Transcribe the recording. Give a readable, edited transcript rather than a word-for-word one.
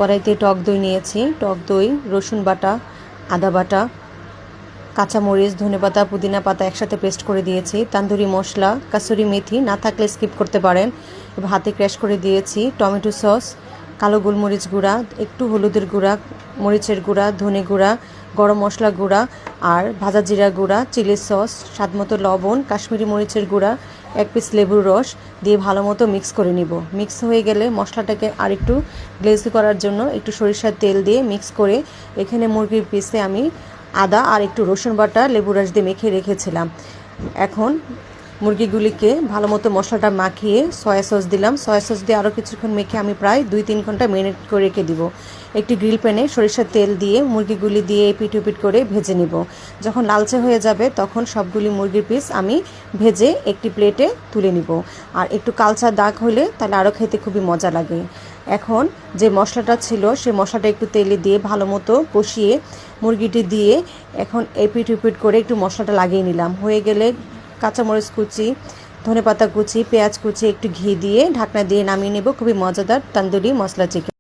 কড়াইতে টক দই নিয়েছি, টক দই, রসুন বাটা, আদা বাটা, কাঁচামরিচ, ধনেপাতা, পুদিনা পাতা একসাথে পেস্ট করে দিয়েছি। তান্দুরি মশলা, কাসুরি মেথি না থাকলে স্কিপ করতে পারেন। এবার হাতে ক্র্যাশ করে দিয়েছি টমেটো সস, কালো গোলমরিচ গুঁড়া, একটু হলুদের গুঁড়া, মরিচের গুঁড়া, ধনে গুঁড়া, গরম মশলা গুঁড়া আর ভাজা জিরা গুঁড়া, চিলি সস, স্বাদমতো লবণ, কাশ্মীরি মরিচের গুঁড়া, 1 পিস লেবুর রস দিয়ে ভালো মতো মিক্স করে নিব। মিক্স হয়ে গেলে মশলাটাকে আর একটু গ্লেজ করার জন্য একটু সরিষার তেল দিয়ে মিক্স করে এখানে মুরগির পিসে আমি আদা আর একটু রসুন বাটা লেবু রস দিয়ে মেখে রেখেছিলাম। এখন মুরগিগুলিকে ভালো মতো মশলাটা মাখিয়ে সয়া সস দিলাম। সয়া সস দিয়ে আরও কিছুক্ষণ মেখে আমি প্রায় 2-3 ঘন্টা ম্যারিনেট করে রেখে দিব। একটি গ্রিল প্যানে সরিষার তেল দিয়ে মুরগিগুলি দিয়ে এপিট ওপিট করে ভেজে নিব। যখন লালচে হয়ে যাবে তখন সবগুলি মুরগির পিস আমি ভেজে একটি প্লেটে তুলে নিব। আর একটু কালচা দাগ হলে তাহলে আরও খেতে খুবই মজা লাগে। এখন যে মশলাটা ছিল সেই মশলাটা একটু তেলে দিয়ে ভালো মতো কষিয়ে মুরগিটি দিয়ে এখন এপিট ওপিট করে একটু মশলাটা লাগিয়ে নিলাম। হয়ে গেলে কাঁচামরিচ কুচি, ধনেপাতা কুচি, পেঁয়াজ কুচি, একটু ঘি দিয়ে ঢাকনা দিয়ে নামিয়ে নেব। খুবই মজাদার তন্দুরি মশলা চিকেন।